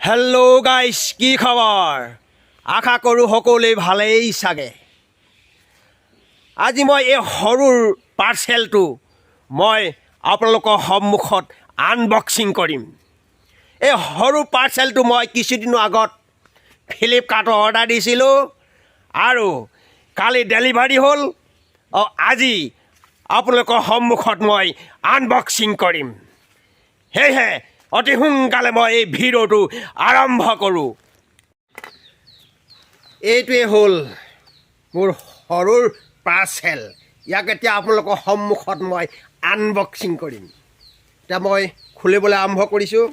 Hello' গাইছ, কি খবৰ? আশা কৰোঁ সকলোৱে ভালেই চাগে। আজি মই এই সৰুৰ পাৰ্চেলটো মই আপোনালোকৰ সন্মুখত আনবক্সিং কৰিম। এই সৰু পাৰ্চেলটো মই কিছুদিনৰ আগত ফ্লিপকাৰ্টত অৰ্ডাৰ দিছিলোঁ আৰু কালি ডেলিভাৰী হ'ল। আজি আপোনালোকৰ সন্মুখত মই আনবক্সিং কৰিম। সেয়েহে অতি সোনকালে মই এই ভিডিঅ'টো আৰম্ভ কৰোঁ। এইটোৱে হ'ল মোৰ সৰুৰ পাৰ্চেল। ইয়াক এতিয়া আপোনালোকৰ সন্মুখত মই আনবক্সিং কৰিম। এতিয়া মই খুলিবলৈ আৰম্ভ কৰিছোঁ।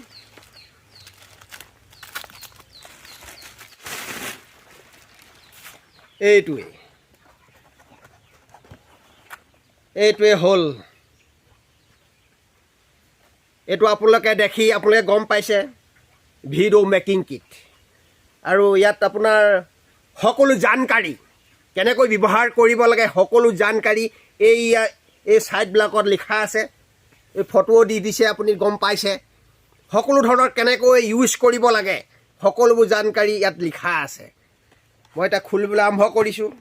এইটোৱে হ'ল। এইটো আপোনালোকে দেখি আপোনালোকে গম পাইছে, ভিডিঅ' মেকিং কিট। আৰু ইয়াত আপোনাৰ সকলো জানকাৰী কেনেকৈ ব্যৱহাৰ কৰিব লাগে, সকলো জানকাৰী এই ছাইডবিলাকত লিখা আছে। এই ফটোও দি দিছে, আপুনি গম পাইছে। সকলো ধৰণৰ কেনেকৈ ইউজ কৰিব লাগে সকলোবোৰ জানকাৰী ইয়াত লিখা আছে। মই এতিয়া খুলিবলৈ আৰম্ভ কৰিছোঁ।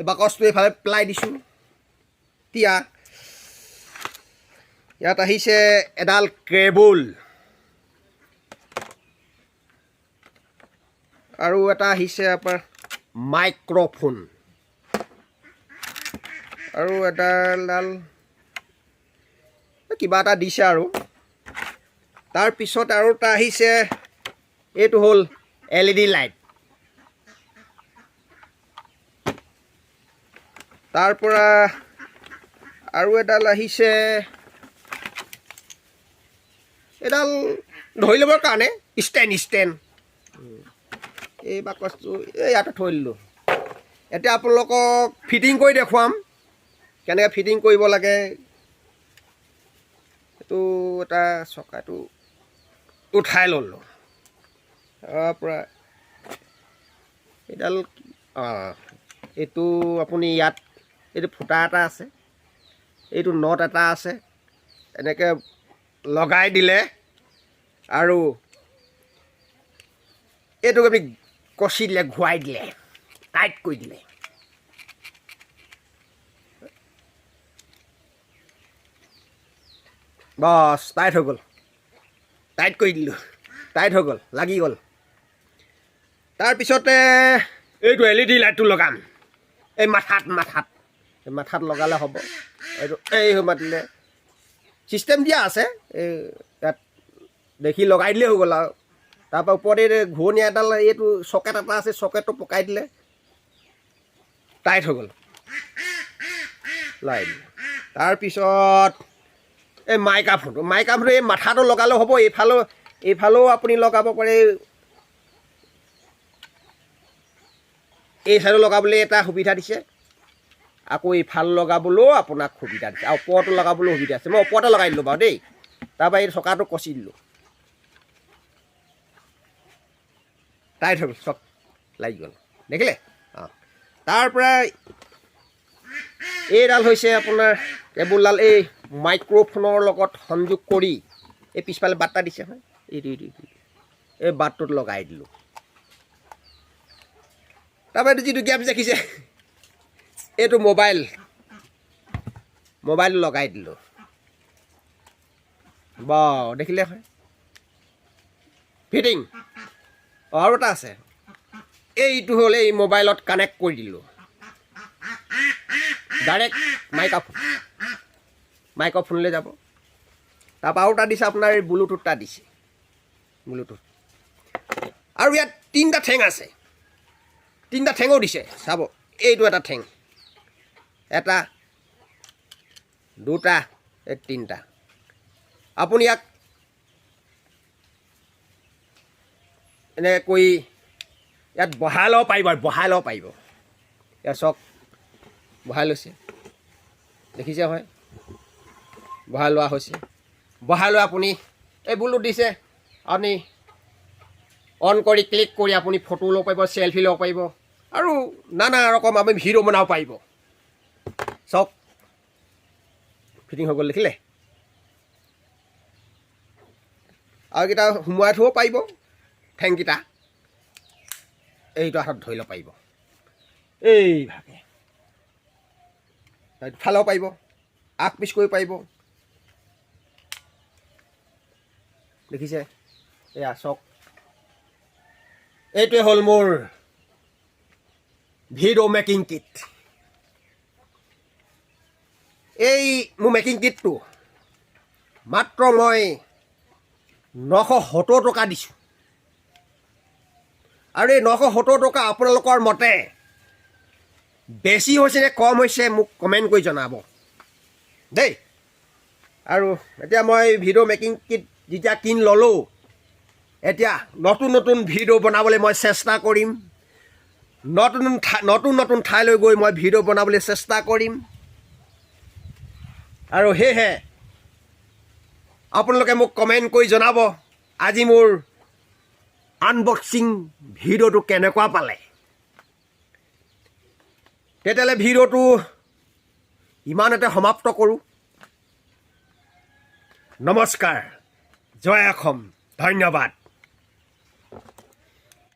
বাকচটো এইফালে পেলাই দিছোঁ। এতিয়া ইয়াত আহিছে এডাল কেবুল আৰু এটা আহিছে আপোনাৰ মাইক্ৰফোন আৰু এডাল কিবা এটা দিছে। আৰু তাৰপিছত আৰু এটা আহিছে, এইটো হ'ল LED লাইট। তাৰপৰা আৰু এডাল আহিছে, এডাল ধৰি ল'বৰ কাৰণে ষ্টেণ্ড। এই বাকচটো ইয়াতে থৈ দিলোঁ। এতিয়া আপোনালোকক ফিটিং কৰি দেখুৱাম কেনেকৈ ফিটিং কৰিব লাগে। এইটো এটা চকাটো উঠাই ল'লোঁ। তাৰপৰা এইডাল এইটো আপুনি ইয়াত এইটো ফুটা এটা আছে, এইটো নট এটা আছে। এনেকৈ লগাই দিলে আৰু এইটোক আপুনি কচি দিলে, ঘূৰাই দিলে, টাইট কৰি দিলে, বছ টাইট হৈ গ'ল। টাইট কৰি দিলোঁ, টাইট হৈ গ'ল, লাগি গ'ল। তাৰপিছতে এইটো LED লাইটটো লগাম। এই মাথাত লগালে হ'ব। এইটো মাতিলে ছিষ্টেম দিয়া আছে, এই ইয়াত দেখি লগাই দিলেই হৈ গ'ল। আৰু তাৰপৰা ওপৰতে ঘূৰণীয়া এডাল এইটো চকেট এটা আছে, চকেটটো পকাই দিলে টাইট হৈ গ'ল, লাই দিলে। তাৰপিছত এই মাইক্ৰফোনটো এই মাথাটো লগালেও হ'ব। এইফালেও আপুনি লগাব পাৰে। এই চাইডো লগাবলৈ এটা সুবিধা দিছে, আকৌ এইফাল লগাবলৈও আপোনাক সুবিধা দিছে, আৰু ওপৰতো লগাবলৈও সুবিধা আছে। মই ওপৰতে লগাই দিলোঁ বাৰু দেই। তাৰপৰা এই চকাটো কচি দিলোঁ, টাইট হৈ গ'ল, চক লাগি গ'ল, দেখিলে? তাৰপৰা এইডাল হৈছে আপোনাৰ কেবুলডাল এই মাইক্ৰফোনৰ লগত সংযোগ কৰি এই পিছফালে বাট এটা দিছে হয়, এই বাটটোত লগাই দিলোঁ। তাৰপৰা এইটো যিটো গেপ দেখিছে, এইটো মোবাইল লগাই দিলোঁ। দেখিলে হয় ফিটিং। আৰু এটা আছে, এইটো হ'ল এই মোবাইলত কানেক্ট কৰি দিলোঁ ডাইৰেক্ট মাইক্ৰফোনলৈ যাব। তাৰপৰা আৰু এটা দিছে আপোনাৰ এই ব্লুটুথ এটা দিছে, ব্লুটুথ। আৰু ইয়াত 3টা ঠেং আছে, 3টা ঠেঙো দিছে। চাব, এইটো এটা ঠেং, এটা, 2টা, এই 3টা। আপুনি ইয়াক এনেকৈ কৰি ইয়াত বহাই ল'ব পাৰিব। ইয়াত চক বহাই লৈছে, দেখিছে হয়, বহাই লোৱা হৈছে। বহাই লৈ আপুনি এই ব্লুটুথ দিছে, আপুনি অন কৰি ক্লিক কৰি আপুনি ফটো ল'ব পাৰিব, চেলফি ল'ব পাৰিব। আৰু নানা ৰকম আমি ভিডিঅ' বনাব পাৰিব চাওক ফিটিং হৈ গ'ল দেখিলে আৰু কেইটা সোমোৱাই থ'ব পাৰিব ঠেংকেইটা এইটো হাতত ধৰি ল'ব পাৰিব এইভাগে ফালাব পাৰিব আগ পিচ কৰিব পাৰিব দেখিছে এয়া চাওক এইটোৱে হ'ল মোৰ ভিডিঅ' মেকিং কিট এই মোৰ মেকিং কিটটো মাত্ৰ মই 970 টকা দিছোঁ আৰু এই 970 টকা আপোনালোকৰ মতে বেছি হৈছে নে কম হৈছে মোক কমেণ্ট কৰি জনাব দেই আৰু এতিয়া মই ভিডিঅ' মেকিং কিট যেতিয়া কিনি ল'লোঁ এতিয়া নতুন নতুন ভিডিঅ' বনাবলৈ মই চেষ্টা কৰিম নতুন নতুন ঠাইলৈ গৈ মই ভিডিঅ' বনাবলৈ চেষ্টা কৰিম আৰু সেয়েহে আপোনালোকে মোক কমেণ্ট কৰি জনাব আজি মোৰ আনবক্সিং ভিডিঅ'টো কেনেকুৱা পালে তেতিয়াহ'লে ভিডিঅ'টো ইমানতে সমাপ্ত কৰোঁ নমস্কাৰ জয় অসম ধন্যবাদ